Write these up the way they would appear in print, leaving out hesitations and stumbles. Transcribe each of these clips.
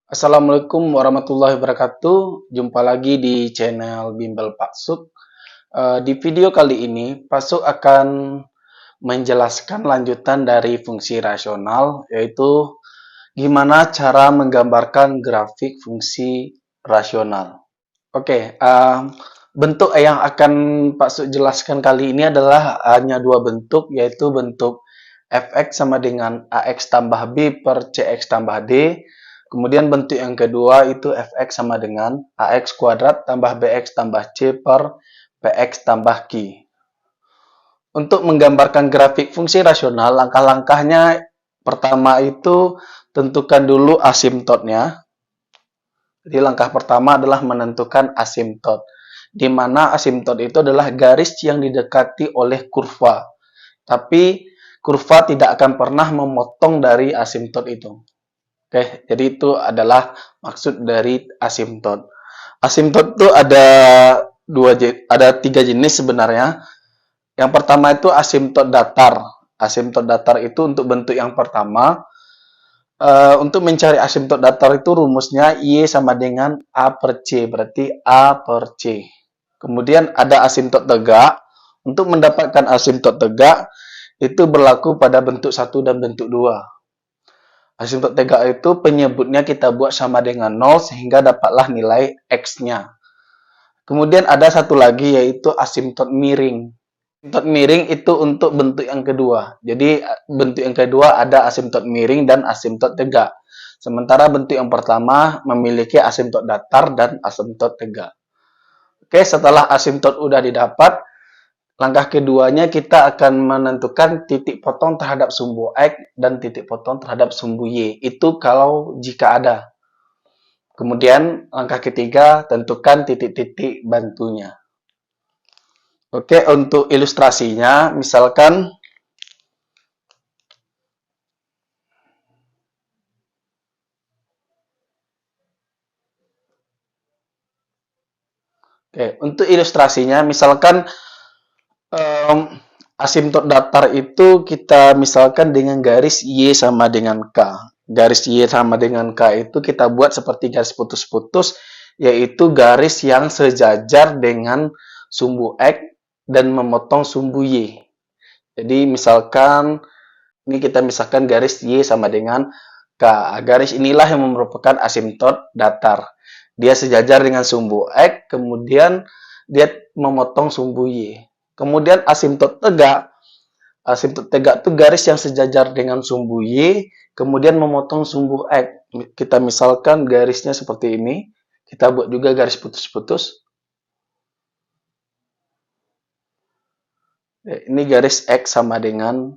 Assalamualaikum warahmatullahi wabarakatuh. Jumpa lagi di channel Bimbel Pak Suk. Di video kali ini, Pak Suk akan menjelaskan lanjutan dari fungsi rasional, yaitu gimana cara menggambarkan grafik fungsi rasional. Oke, bentuk yang akan Pak Suk jelaskan kali ini adalah hanya dua bentuk, yaitu bentuk fx sama dengan ax tambah b per cx tambah d. Kemudian bentuk yang kedua itu fx sama dengan ax kuadrat tambah bx tambah c per px tambah q. Untuk menggambarkan grafik fungsi rasional, langkah-langkahnya pertama itu tentukan dulu asimtotnya. Jadi langkah pertama adalah menentukan asimtot, di mana asimtot itu adalah garis yang didekati oleh kurva. Tapi kurva tidak akan pernah memotong dari asimtot itu. Oke, jadi itu adalah maksud dari asimtot. Asimtot itu ada tiga jenis sebenarnya. Yang pertama itu asimtot datar. Asimtot datar itu untuk bentuk yang pertama. Untuk mencari asimtot datar itu rumusnya Y sama dengan A per C, berarti A per C. Kemudian ada asimtot tegak. Untuk mendapatkan asimtot tegak, itu berlaku pada bentuk 1 dan bentuk 2. Asimtot tegak itu penyebutnya kita buat sama dengan 0 sehingga dapatlah nilai X-nya. Kemudian ada satu lagi yaitu asimtot miring. Asimtot miring itu untuk bentuk yang kedua. Jadi bentuk yang kedua ada asimtot miring dan asimtot tegak. Sementara bentuk yang pertama memiliki asimtot datar dan asimtot tegak. Oke, setelah asimtot udah didapat, langkah keduanya kita akan menentukan titik potong terhadap sumbu X dan titik potong terhadap sumbu Y. Itu kalau jika ada. Kemudian langkah ketiga tentukan titik-titik bantunya. Oke, untuk ilustrasinya misalkan misalkan asimtot datar itu kita misalkan dengan garis Y sama dengan K. Garis Y sama dengan K itu kita buat seperti garis putus-putus, yaitu garis yang sejajar dengan sumbu X dan memotong sumbu Y. Jadi misalkan, ini kita misalkan garis Y sama dengan K. Garis inilah yang merupakan asimtot datar. Dia sejajar dengan sumbu X, kemudian dia memotong sumbu Y. Kemudian asimtot tegak itu garis yang sejajar dengan sumbu Y, kemudian memotong sumbu X. Kita misalkan garisnya seperti ini, kita buat juga garis putus-putus. Ini garis X sama dengan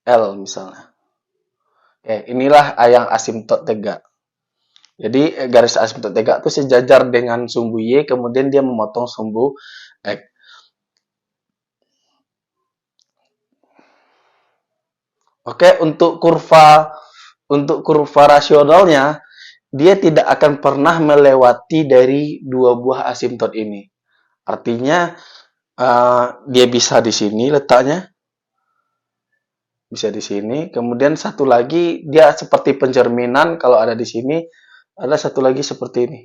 L misalnya. Inilah yang asimtot tegak. Jadi garis asimtot tegak itu sejajar dengan sumbu Y, kemudian dia memotong sumbu X. Oke, untuk kurva rasionalnya, dia tidak akan pernah melewati dari dua buah asimtot ini. Artinya, dia bisa di sini letaknya. Bisa di sini. Kemudian satu lagi, dia seperti pencerminan. Kalau ada di sini, ada satu lagi seperti ini.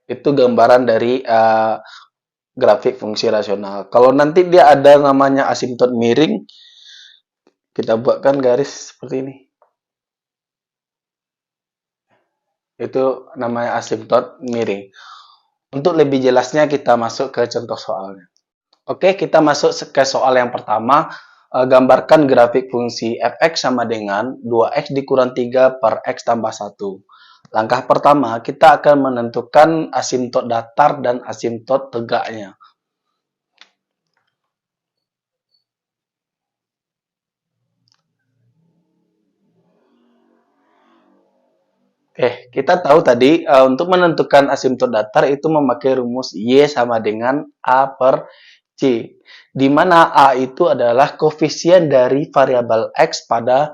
Itu gambaran dari grafik fungsi rasional. Kalau nanti dia ada namanya asimtot miring, kita buatkan garis seperti ini. Itu namanya asimtot miring. Untuk lebih jelasnya kita masuk ke contoh soalnya. Oke, kita masuk ke soal yang pertama. Gambarkan grafik fungsi fx sama dengan 2x dikurang 3 per x tambah 1. Langkah pertama, kita akan menentukan asimtot datar dan asimtot tegaknya. Kita tahu tadi untuk menentukan asimtot datar itu memakai rumus Y sama dengan A per C. Di mana A itu adalah koefisien dari variabel X pada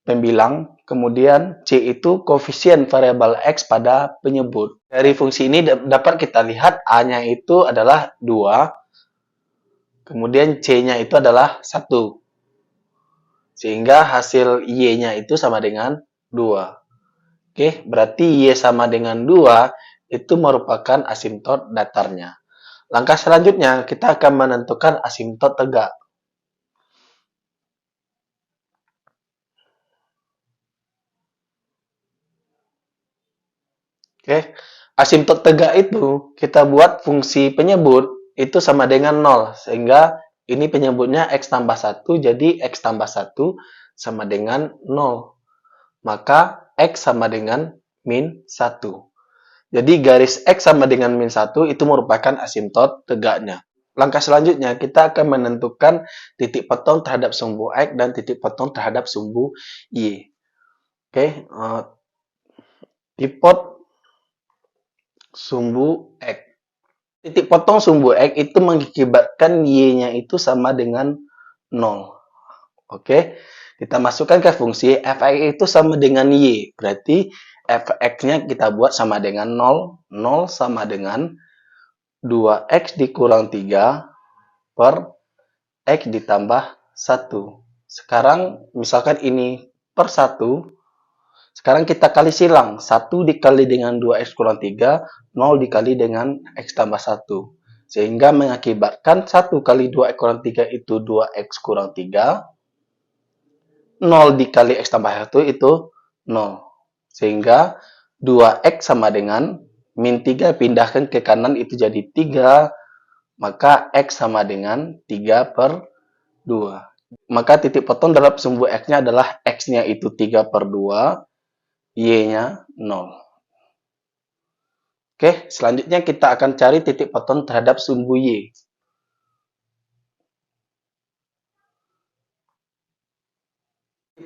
pembilang, kemudian C itu koefisien variabel X pada penyebut. Dari fungsi ini dapat kita lihat A-nya itu adalah 2, kemudian C-nya itu adalah 1. Sehingga hasil Y-nya itu sama dengan 2. Oke, berarti Y sama dengan 2 itu merupakan asimtot datarnya. Langkah selanjutnya, kita akan menentukan asimtot tegak. Oke, asimtot tegak itu kita buat fungsi penyebut itu sama dengan 0. Sehingga ini penyebutnya X tambah 1, jadi X tambah 1 sama dengan 0. Maka X sama dengan min 1. Jadi garis X sama dengan min 1 itu merupakan asimtot tegaknya. Langkah selanjutnya, kita akan menentukan titik potong terhadap sumbu X dan titik potong terhadap sumbu Y. Oke, tipot sumbu X. Titik potong sumbu X itu mengakibatkan Y-nya itu sama dengan 0. Oke, kita masukkan ke fungsi f(x) itu sama dengan Y. Berarti f(x)-nya kita buat sama dengan 0. 0 sama dengan 2x dikurang 3 per x ditambah 1. Sekarang misalkan ini per 1. Sekarang kita kali silang. 1 dikali dengan 2x kurang 3, 0 dikali dengan x tambah 1. Sehingga mengakibatkan 1 kali 2x kurang 3 itu 2x kurang 3. 0 dikali x tambah 1 itu 0. Sehingga 2x sama dengan min 3 pindahkan ke kanan itu jadi 3. Maka x sama dengan 3 per 2. Maka titik potong dalam sumbu x-nya adalah x-nya itu 3 per 2, y-nya 0. Oke, selanjutnya kita akan cari titik potong terhadap sumbu y.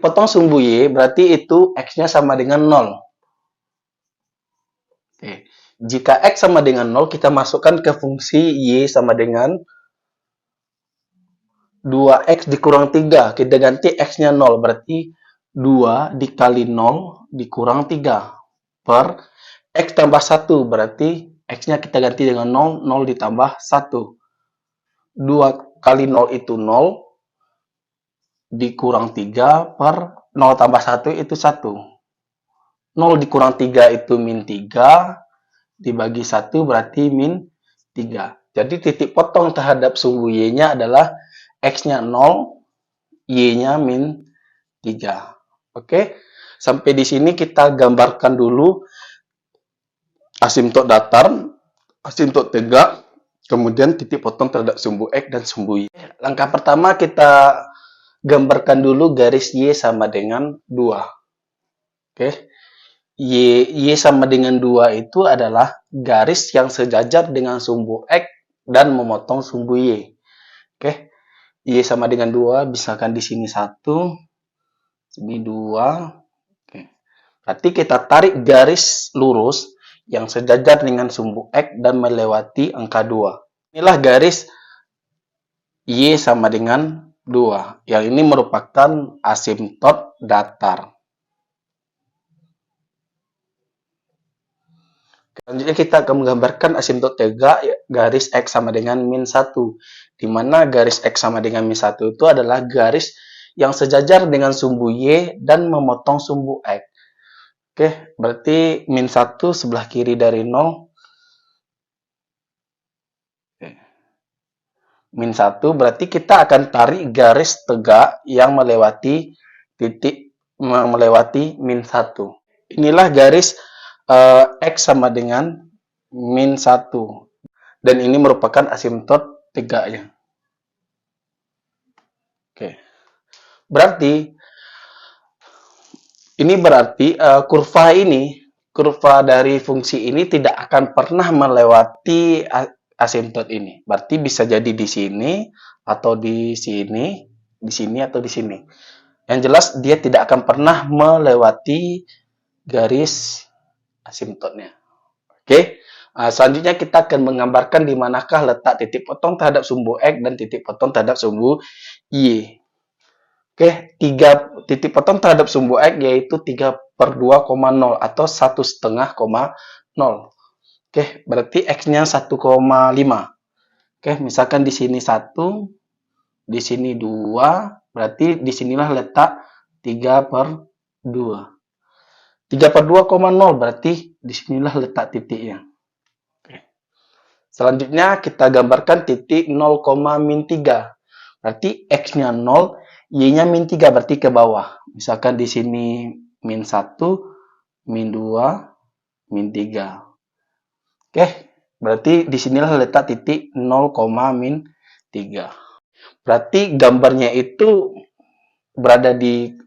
Potong sumbu y berarti itu x-nya sama dengan 0. Oke. Jika x sama dengan 0, kita masukkan ke fungsi y sama dengan 2x dikurang 3. Kita ganti x-nya 0. Berarti 2 dikali 0 dikurang 3 per x tambah 1. Berarti x-nya kita ganti dengan 0. 0 ditambah 1. 2 kali 0 itu 0. Dikurang 3 per 0 tambah 1 itu 1. 0 dikurang 3 itu min 3. Dibagi 1 berarti min 3. Jadi titik potong terhadap sumbu y-nya adalah x-nya 0, y-nya min 3. Oke, sampai di sini kita gambarkan dulu asimtot datar, asimtot tegak, kemudian titik potong terhadap sumbu x dan sumbu y. Langkah pertama kita gambarkan dulu garis y sama dengan 2. Oke. Y sama dengan 2 itu adalah garis yang sejajar dengan sumbu X dan memotong sumbu Y. Oke. Y sama dengan 2, misalkan di sini 1, sini 2. Oke. Berarti kita tarik garis lurus yang sejajar dengan sumbu X dan melewati angka 2. Inilah garis Y sama dengan 2. Yang ini merupakan asimtot datar. Selanjutnya kita akan menggambarkan asimtot tegak garis X sama dengan min 1. Di mana garis X sama dengan min 1 itu adalah garis yang sejajar dengan sumbu Y dan memotong sumbu X. Oke, berarti min 1 sebelah kiri dari 0. Min 1 berarti kita akan tarik garis tegak yang melewati titik melewati min 1. Inilah garis X sama dengan min 1. Dan ini merupakan asimtot tegaknya. Oke. Berarti kurva dari fungsi ini tidak akan pernah melewati asimtot ini. Berarti bisa jadi di sini atau di sini atau di sini. Yang jelas dia tidak akan pernah melewati garis asimtotnya. Oke. Selanjutnya kita akan menggambarkan di manakah letak titik potong terhadap sumbu X dan titik potong terhadap sumbu Y. Oke, 3 titik potong terhadap sumbu X yaitu 3 per 2,0 atau 1,5,0. Oke, berarti X-nya 1,5. Oke, misalkan di sini 1, di sini 2, berarti disinilah letak 3/2. 3/2,0 berarti disinilah letak titiknya. Selanjutnya kita gambarkan titik 0, min 3. Berarti X-nya 0, Y-nya min 3, berarti ke bawah. Misalkan di sini min 1, min 2, min 3. Oke, berarti disinilah letak titik 0, min 3. Berarti gambarnya itu berada di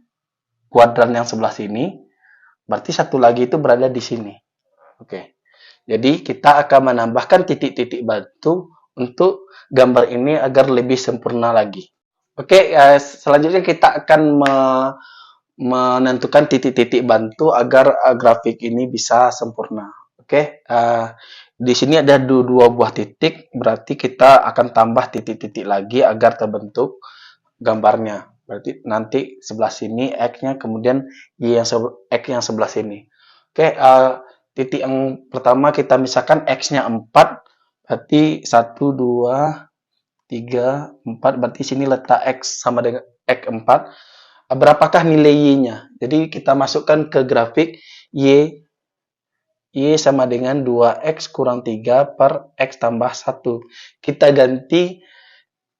kuadran yang sebelah sini, berarti satu lagi itu berada di sini. Oke. Jadi kita akan menambahkan titik-titik bantu untuk gambar ini agar lebih sempurna lagi. Oke, selanjutnya kita akan menentukan titik-titik bantu agar grafik ini bisa sempurna. Oke, di sini ada dua buah titik, berarti kita akan tambah titik-titik lagi agar terbentuk gambarnya. Berarti nanti sebelah sini X-nya, kemudian Y yang X yang sebelah sini. Oke, titik yang pertama kita misalkan X-nya 4, berarti 1, 2, 3, 4, berarti sini letak X sama dengan X 4. Berapakah nilai Y-nya? Jadi kita masukkan ke grafik Y sama dengan 2X kurang 3 per X tambah 1. Kita ganti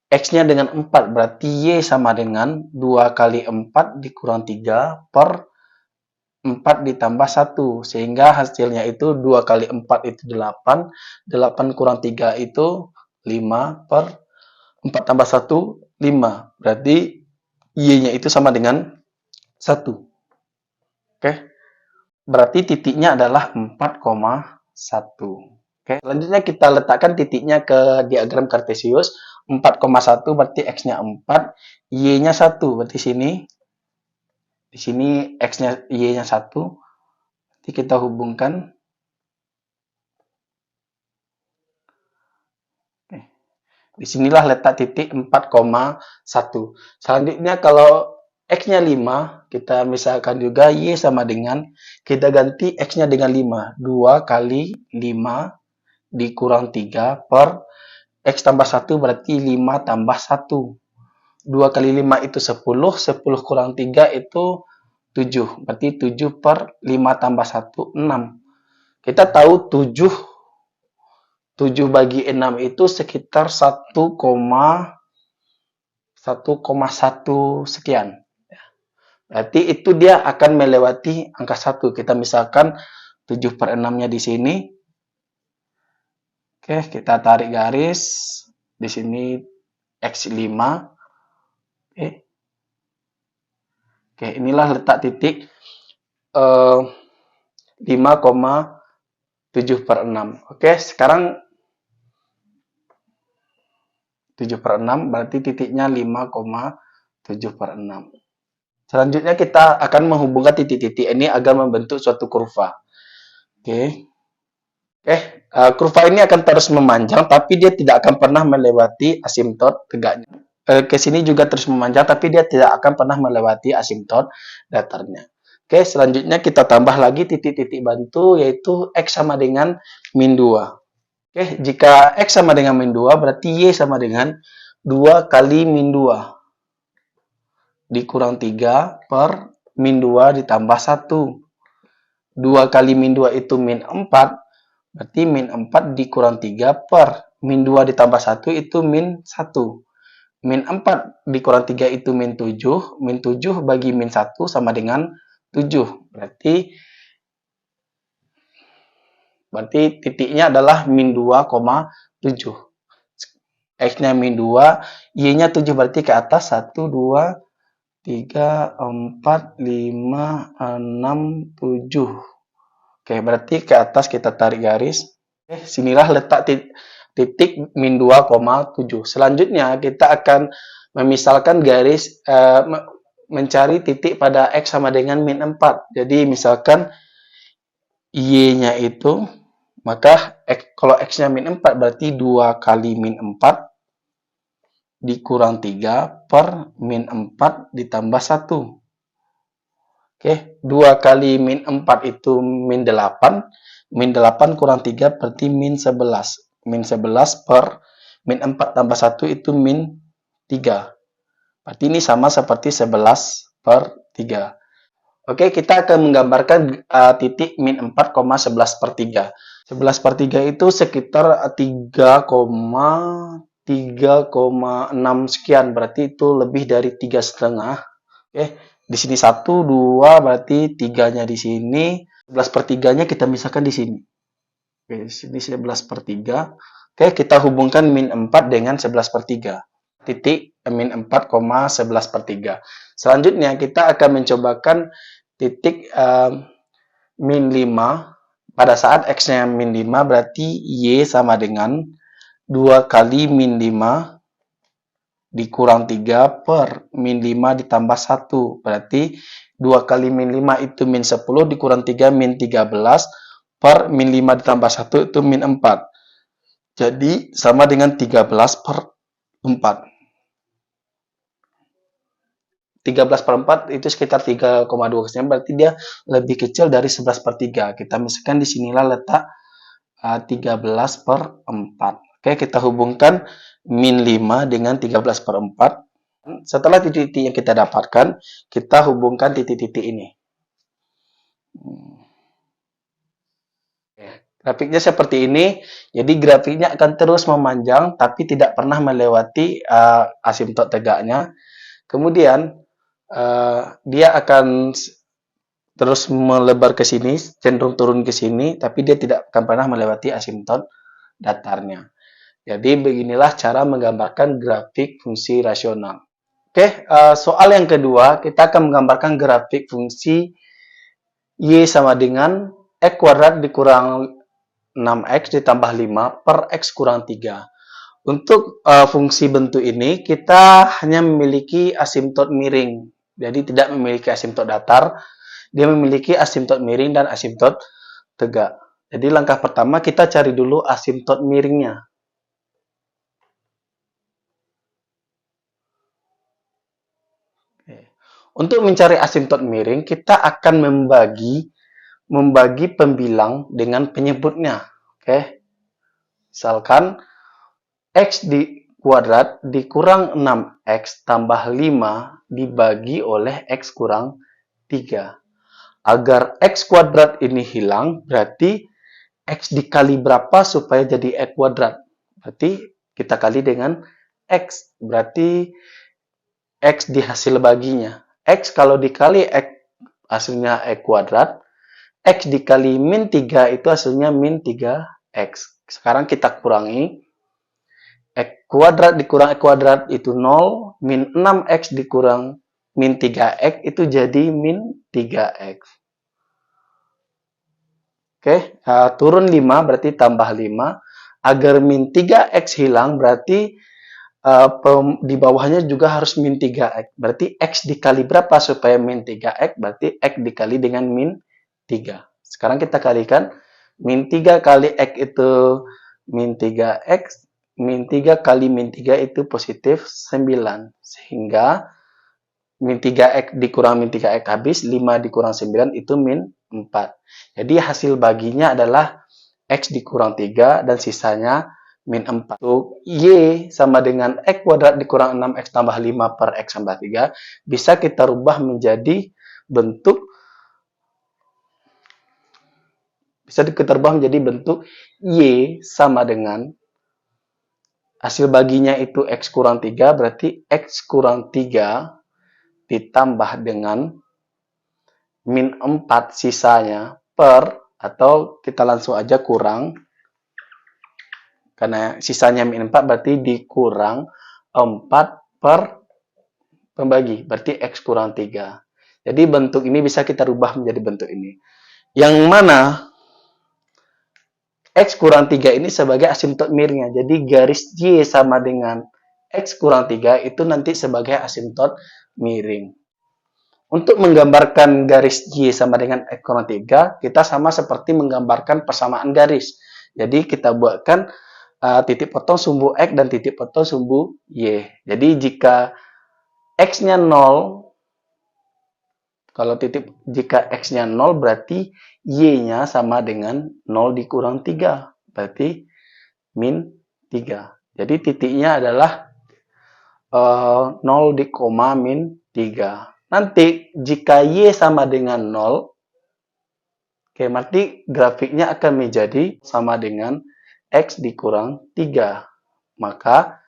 X-nya dengan 4, berarti Y sama dengan 2 kali 4 dikurang 3 per 4 ditambah 1, sehingga hasilnya itu 2 kali 4 itu 8, 8 kurang 3 itu 5 per 4 tambah 1, 5. Berarti Y-nya itu sama dengan 1. Oke. Berarti titiknya adalah 4,1. Oke. Selanjutnya kita letakkan titiknya ke diagram Kartesius. 4,1 berarti X-nya 4, Y-nya 1, berarti sini. Di sini X-nya, Y-nya 1. Nanti kita hubungkan. Disinilah letak titik 4,1. Selanjutnya kalau X-nya 5, kita misalkan juga Y sama dengan, kita ganti X-nya dengan 5. 2 kali 5 dikurang 3 per X tambah 1 berarti 5 tambah 1. 2 kali 5 itu 10, 10 kurang 3 itu 7. Berarti 7 per 5 tambah 1, 6. Kita tahu 7 bagi 6 itu sekitar 1,1 sekian. Berarti itu dia akan melewati angka 1. Kita misalkan 7 per 6-nya di sini. Oke, kita tarik garis. Di sini X5. Oke, inilah letak titik 5,7 per 6. Oke, sekarang 7 per 6 berarti titiknya 5,7 per 6. Selanjutnya kita akan menghubungkan titik-titik ini agar membentuk suatu kurva. Oke. Kurva ini akan terus memanjang, tapi dia tidak akan pernah melewati asimtot tegaknya. Ke sini juga terus memanjang, tapi dia tidak akan pernah melewati asimtot datarnya. Oke, selanjutnya kita tambah lagi titik-titik bantu, yaitu X sama dengan min 2. Oke, jika X sama dengan min 2, berarti Y sama dengan 2 kali min 2. Dikurang 3 per min 2 ditambah 1. 2 kali min 2 itu min 4, berarti min 4 dikurang 3 per min 2 ditambah 1 itu min 1. Min 4 dikurang 3 itu min 7. Min 7 bagi min 1 sama dengan 7. Berarti titiknya adalah min 2,7. X-nya min 2, Y-nya 7, berarti ke atas 1, 2, 3, 4, 5, 6, 7. Oke, berarti ke atas kita tarik garis. Sinilah letak titik min 2,7. Selanjutnya kita akan memisalkan garis, mencari titik pada X sama dengan min 4. Jadi misalkan Y-nya itu, maka kalau X-nya min 4 berarti 2 kali min 4 dikurang 3 per min 4 ditambah 1. Oke, 2 kali min 4 itu min 8. Min 8 kurang 3 berarti min 11. Min 11 per min 4 tambah 1 itu min 3. Berarti ini sama seperti 11/3. Oke, kita akan menggambarkan titik min 4,11/3. 11/3 itu sekitar 3,6 sekian, berarti itu lebih dari 3,5. Oke, di sini 1, 2, berarti 3-nya di sini. 11/3-nya kita misalkan di sini. Oke, di sini 11/3. Oke, kita hubungkan min 4 dengan 11/3. Titik min 4,11/3. Selanjutnya kita akan mencobakan titik min 5. Pada saat X-nya min 5 berarti Y sama dengan 2 kali min 5 dikurang 3 per min 5 ditambah 1. Berarti 2 kali min 5 itu min 10 dikurang 3 min 13 per min 5 ditambah 1 itu min 4. Jadi sama dengan 13/4. 13/4 itu sekitar 3,2 persen, berarti dia lebih kecil dari 11/3. Kita misalkan di sinilah letak 13/4. Oke, kita hubungkan min 5 dengan 13/4. Setelah titik-titik yang kita dapatkan, kita hubungkan titik-titik ini. Grafiknya seperti ini, jadi grafiknya akan terus memanjang, tapi tidak pernah melewati asimtot tegaknya. Kemudian, dia akan terus melebar ke sini, cenderung turun ke sini, tapi dia tidak akan pernah melewati asimtot datarnya. Jadi beginilah cara menggambarkan grafik fungsi rasional. Oke, soal yang kedua, kita akan menggambarkan grafik fungsi Y sama dengan X kuadrat dikurang 6X ditambah 5 per X kurang 3. Untuk fungsi bentuk ini, kita hanya memiliki asimtot miring. Jadi tidak memiliki asimtot datar, dia memiliki asimtot miring dan asimtot tegak. Jadi langkah pertama kita cari dulu asimtot miringnya. Untuk mencari asimtot miring, kita akan membagi pembilang dengan penyebutnya. Oke. Misalkan X kuadrat dikurang 6X tambah 5 dibagi oleh X kurang 3. Agar X kuadrat ini hilang, berarti X dikali berapa supaya jadi X kuadrat? Berarti kita kali dengan X. Berarti X di hasil baginya. X kalau dikali X hasilnya X kuadrat. X dikali min 3 itu hasilnya min 3X. Sekarang kita kurangi. X kuadrat dikurang X kuadrat itu 0. Min 6X dikurang min 3X itu jadi min 3X. Oke, turun 5 berarti tambah 5. Agar min 3X hilang berarti di bawahnya juga harus min 3X. Berarti X dikali berapa supaya min 3X? Berarti X dikali dengan min 3. Sekarang kita kalikan. Min 3 kali X itu min 3X. Min 3 kali min 3 itu positif 9. Sehingga min 3X dikurang min 3X habis. 5 dikurang 9 itu min 4. Jadi hasil baginya adalah X dikurang 3 dan sisanya min 4. Y sama dengan X kuadrat dikurang 6X tambah 5 per X tambah 3. Bisa kita rubah menjadi bentuk Y sama dengan hasil baginya itu X kurang 3. Berarti X kurang 3 ditambah dengan min 4 sisanya per, atau kita langsung aja kurang. Karena sisanya min 4 berarti dikurang 4 per pembagi. Berarti X kurang 3. Jadi bentuk ini bisa kita rubah menjadi bentuk ini. Yang mana X kurang 3 ini sebagai asimtot miringnya. Jadi garis Y sama dengan X kurang 3 itu nanti sebagai asimtot miring. Untuk menggambarkan garis Y sama dengan X kurang 3, kita sama seperti menggambarkan persamaan garis. Jadi kita buatkan titik potong sumbu X dan titik potong sumbu Y. Jadi jika X-nya 0, jika X-nya 0 berarti Y-nya sama dengan 0 dikurang 3. Berarti min 3. Jadi titiknya adalah 0 di koma min 3. Nanti jika Y sama dengan 0, oke, berarti grafiknya akan menjadi sama dengan X dikurang 3. Maka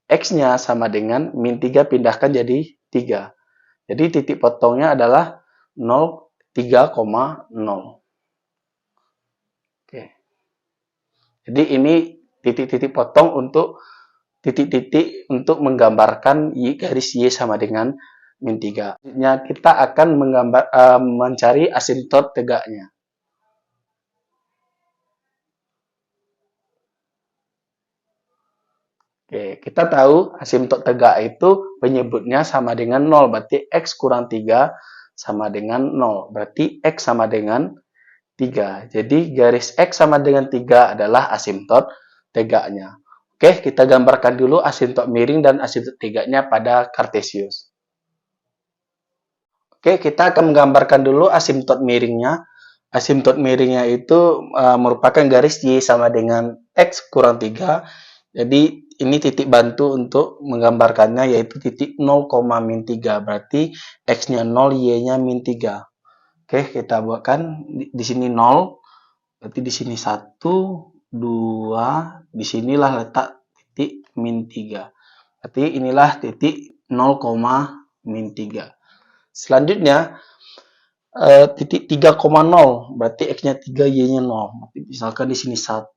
X-nya sama dengan min 3 pindahkan jadi 3. Jadi titik potongnya adalah 0, 3,0. Oke. Jadi ini titik-titik potong untuk titik-titik untuk menggambarkan garis Y sama dengan min 3. Selanjutnya kita akan mencari asimtot tegaknya. Oke, kita tahu asimtot tegak itu penyebutnya sama dengan 0, berarti X kurang 3 sama dengan 0. Berarti X sama dengan 3. Jadi garis X sama dengan 3 adalah asimtot tegaknya. Oke, kita gambarkan dulu asimtot miring dan asimtot tegaknya pada Kartesius. Oke, kita akan menggambarkan dulu asimtot miringnya. Asimtot miringnya itu merupakan garis Y sama dengan X kurang 3. Jadi ini titik bantu untuk menggambarkannya, yaitu titik 0, min 3. Berarti X-nya 0, Y-nya min 3. Oke, kita buatkan di sini 0. Berarti di sini 1, 2. Di sinilah letak titik min 3. Berarti inilah titik 0, min 3. Selanjutnya, titik 3,0. Berarti X-nya 3, Y-nya 0. Misalkan di sini 1,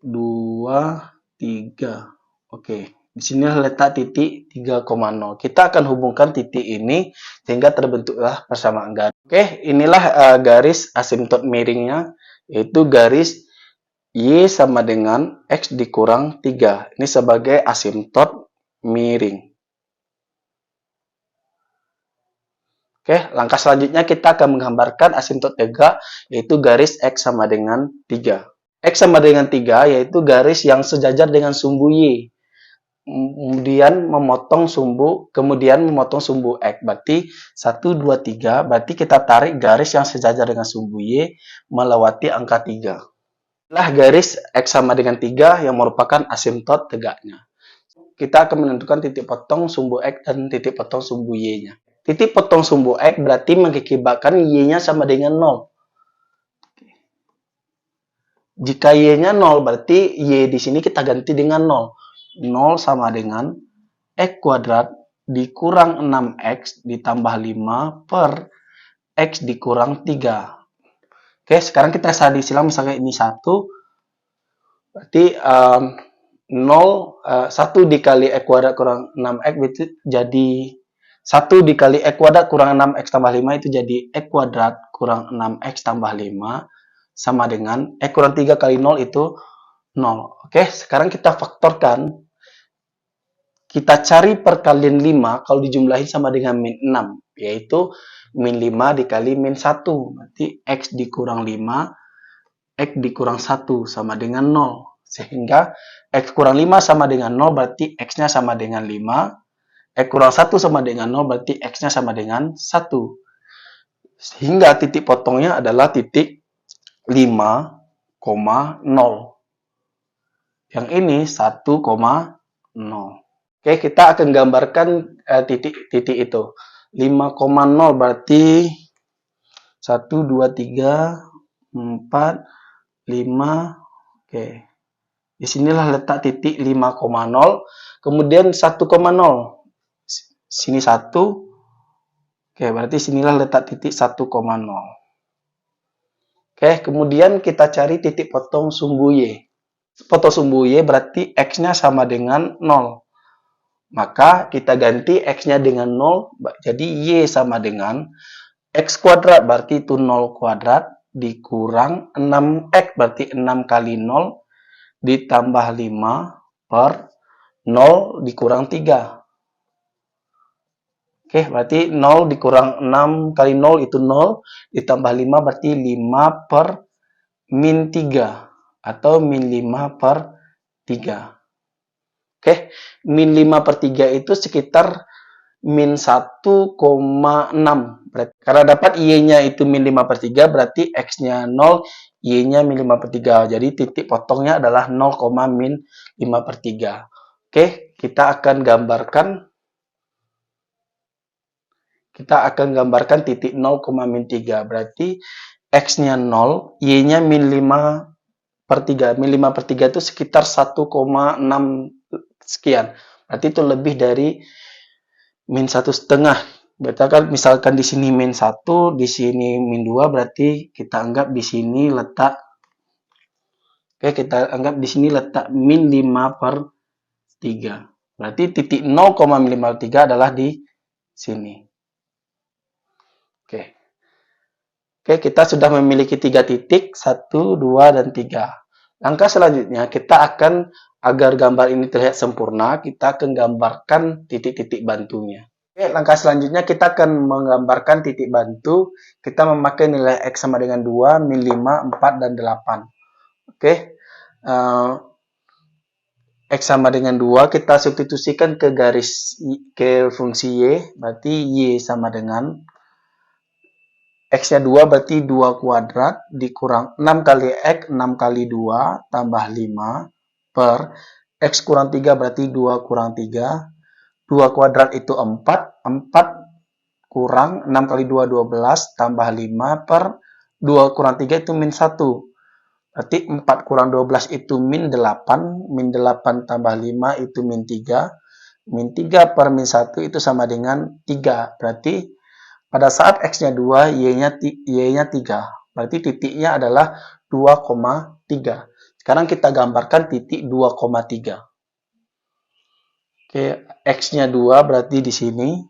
2, 3. Oke, di sini letak titik 3,0. Kita akan hubungkan titik ini sehingga terbentuklah persamaan garis. Oke, inilah garis asimtot miringnya, yaitu garis Y sama dengan X dikurang 3. Ini sebagai asimtot miring. Oke, langkah selanjutnya kita akan menggambarkan asimtot tegak, yaitu garis X sama dengan 3. X sama dengan 3, yaitu garis yang sejajar dengan sumbu Y. Kemudian memotong sumbu X. Berarti 1, 2, 3. Berarti kita tarik garis yang sejajar dengan sumbu Y melewati angka 3. Inilah garis X sama dengan 3 yang merupakan asimtot tegaknya. Kita akan menentukan titik potong sumbu X dan titik potong sumbu Y-nya. Titik potong sumbu X berarti mengakibatkan Y-nya sama dengan 0. Jika Y-nya 0, berarti Y di sini kita ganti dengan 0. 0 sama dengan X kuadrat dikurang 6X ditambah 5 per X dikurang 3. Oke, sekarang kita sadi silang, misalnya ini 1. Berarti 1 dikali X kuadrat kurang 6X itu jadi 1 dikali X kuadrat kurang 6X tambah 5 itu jadi X kuadrat kurang 6X tambah 5 sama dengan X kurang 3 kali 0 itu 0. Oke, sekarang kita faktorkan. Kita cari perkalian 5 kalau dijumlahin sama dengan min 6, yaitu min 5 dikali min 1. Berarti X dikurang 5, X dikurang 1 sama dengan 0. Sehingga X kurang 5 sama dengan 0, berarti X-nya sama dengan 5. X kurang 1 sama dengan 0, berarti X-nya sama dengan 1. Sehingga titik potongnya adalah titik 5,0. Yang ini 1,0. Oke, kita akan gambarkan titik-titik itu. 5,0 berarti 1, 2, 3, 4, 5. Oke. Disinilah letak titik 5,0. Kemudian 1,0. Sini 1. Oke, berarti sinilah letak titik 1,0. Oke, kemudian kita cari titik potong sumbu Y. Potong sumbu Y berarti X-nya sama dengan 0. Maka kita ganti X-nya dengan 0, jadi Y sama dengan X kuadrat, berarti itu 0 kuadrat, dikurang 6X, berarti 6 kali 0, ditambah 5 per 0 dikurang 3. Oke, berarti 0 dikurang 6 kali 0 itu 0, ditambah 5 berarti 5 per min 3, atau min 5 per 3. Oke, min 5 per 3 itu sekitar min 1,6. Karena dapat Y-nya itu min 5 per 3, berarti X-nya 0, Y-nya min 5 per 3. Jadi titik potongnya adalah 0, min 5 per 3. Oke, kita akan gambarkan titik 0, min 3. Berarti X-nya 0, Y-nya min 5/3. Min 5/3 itu sekitar 1,6 sekian. Berarti itu lebih dari min 1,5. Berarti kan misalkan di sini min 1, di sini min 2, berarti kita anggap di sini letak min 5/3. Berarti titik 0,5/3 adalah di sini. Oke. Oke, kita sudah memiliki 3 titik, 1, 2, dan 3. Langkah selanjutnya, kita akan, agar gambar ini terlihat sempurna, kita akan gambarkan titik-titik bantunya. Oke, langkah selanjutnya kita akan menggambarkan titik bantu. Kita memakai nilai X sama dengan 2, min 5, 4, dan 8. Oke, X sama dengan 2, kita substitusikan ke fungsi Y, berarti Y sama dengan X-nya 2 berarti 2 kuadrat dikurang 6 kali X, 6 kali 2 tambah 5 per X kurang 3 berarti 2 kurang 3. 2 kuadrat itu 4. 4 kurang 6 kali 2, 12 tambah 5 per 2 kurang 3 itu min 1. Berarti 4 kurang 12 itu min 8. Min 8 tambah 5 itu min 3. Min 3 per min 1 itu sama dengan 3. Berarti pada saat X-nya 2, Y-nya 3. Berarti titiknya adalah 2,3. Sekarang kita gambarkan titik 2,3. Oke, X-nya 2 berarti di sini.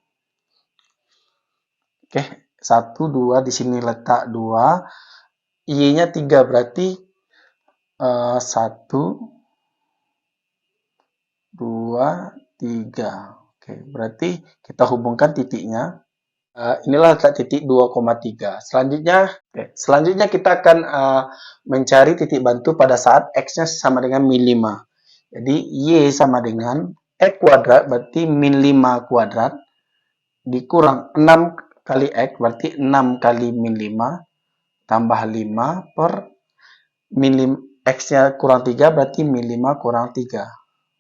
Oke, 1, 2, di sini letak 2. Y-nya 3 berarti 1, 2, 3. Oke, berarti kita hubungkan titiknya. Inilah letak titik 2,3. Selanjutnya kita akan mencari titik bantu pada saat X-nya sama dengan min 5. Jadi Y sama dengan X kuadrat berarti min 5 kuadrat dikurang 6 kali X berarti 6 kali min 5 tambah 5 per X-nya kurang 3 berarti min 5 kurang 3.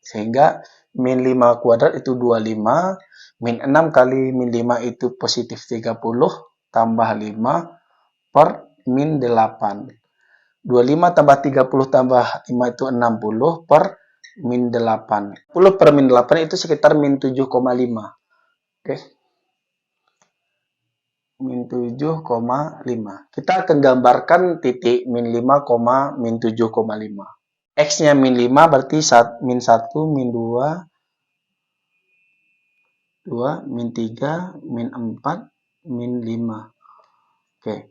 Sehingga min 5 kuadrat itu 25. Min 6 kali min 5 itu positif 30, tambah 5 per min 8. 25 tambah 30 tambah 5 itu 60 per min 8. 10 per min 8 itu sekitar min 7,5. Oke. Min 7,5. Kita akan gambarkan titik min 5, min 7,5. X-nya min 5 berarti min 1, min 2, min 3, min 4, min 5. Oke.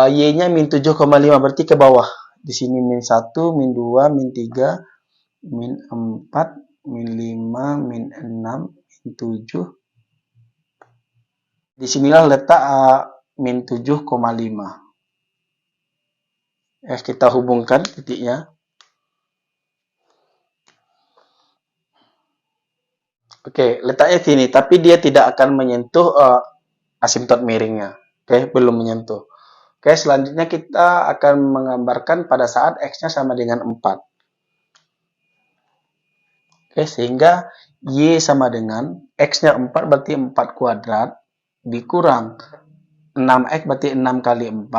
Y-nya min 7,5 berarti ke bawah. Di sini min 1, min 2, min 3, min 4, min 5, min 6, min 7. Disinilah letak min 7,5. Kita hubungkan titiknya. Oke, letaknya sini, tapi dia tidak akan menyentuh asimtot miringnya. Oke, belum menyentuh. Oke, selanjutnya kita akan menggambarkan pada saat X-nya sama dengan 4. Oke, sehingga Y sama dengan X-nya 4 berarti 4 kuadrat dikurang 6X berarti 6 kali 4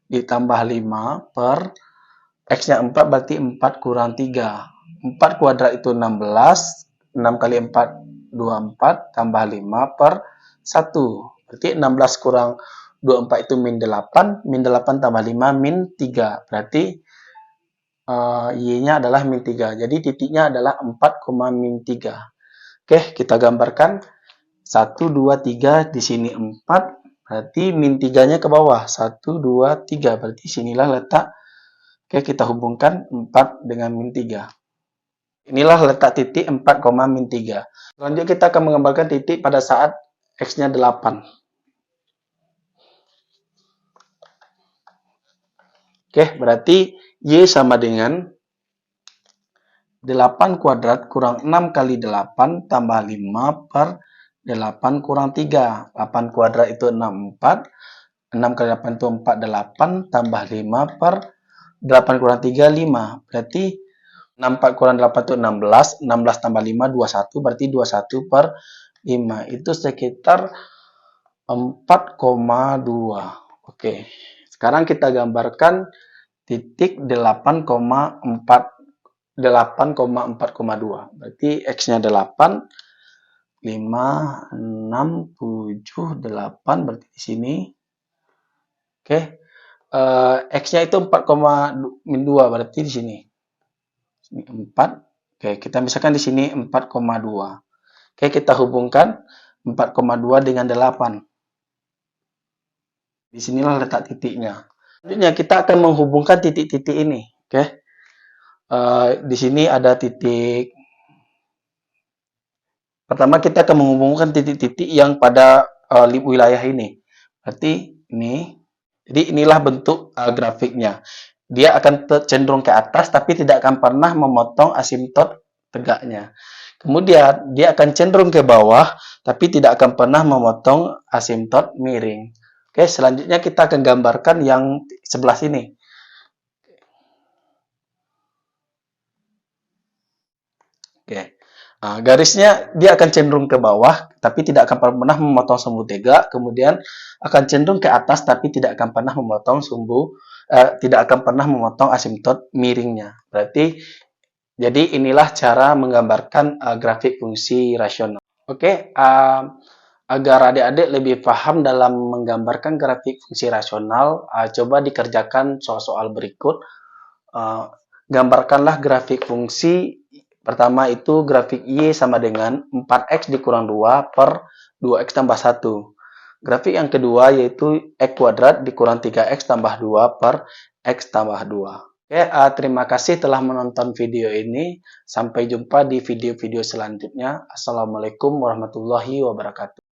ditambah 5 per X-nya 4 berarti 4 kurang 3. 4 kuadrat itu 16. 6 kali 4, 24, tambah 5 per 1. Berarti 16 kurang 24 itu min 8. Min 8 tambah 5, min 3. Berarti Y-nya adalah min 3. Jadi titiknya adalah 4, min 3. Oke, kita gambarkan. 1, 2, 3. Di sini 4. Berarti min 3-nya ke bawah. 1, 2, 3. Berarti sinilah letak. Oke, kita hubungkan 4 dengan min 3. Inilah letak titik 4, min 3. Selanjutnya kita akan menggambarkan titik pada saat X-nya 8. Oke, berarti Y sama dengan 8 kuadrat kurang 6 kali 8 tambah 5 per 8 kurang 3. 8 kuadrat itu 64. 6 kali 8 itu 48 tambah 5 per 8 kurang 3, 5. Berarti 64 kurang 8 itu 16. 16 tambah 5, 21. Berarti 21 per 5. Itu sekitar 4,2. Oke. Sekarang kita gambarkan titik 8,4,2. Berarti X-nya 8. 5, 6, 7, 8. Berarti di sini. Oke. X-nya itu 4,2. Berarti di sini. Ini 4. Oke, kita misalkan di sini 4,2. Oke, kita hubungkan 4,2 dengan 8. Disinilah letak titiknya. Selanjutnya kita akan menghubungkan titik-titik ini. Oke. Di sini ada titik. Pertama kita akan menghubungkan titik-titik yang pada wilayah ini. Berarti ini. Jadi inilah bentuk grafiknya. Dia akan cenderung ke atas tapi tidak akan pernah memotong asimtot tegaknya. Kemudian dia akan cenderung ke bawah tapi tidak akan pernah memotong asimtot miring. Oke, selanjutnya kita akan gambarkan yang sebelah sini. Oke. Nah, garisnya dia akan cenderung ke bawah, tapi tidak akan pernah memotong sumbu tegak. Kemudian akan cenderung ke atas, tapi tidak akan pernah memotong tidak akan pernah memotong asimtot miringnya. Berarti, jadi inilah cara menggambarkan grafik fungsi rasional. Oke, agar adik-adik lebih paham dalam menggambarkan grafik fungsi rasional, coba dikerjakan soal-soal berikut. Gambarkanlah grafik fungsi. Pertama itu grafik Y sama dengan 4X dikurang 2 per 2X tambah 1. Grafik yang kedua yaitu X kuadrat dikurang 3X tambah 2 per X tambah 2. Oke, terima kasih telah menonton video ini. Sampai jumpa di video-video selanjutnya. Assalamualaikum warahmatullahi wabarakatuh.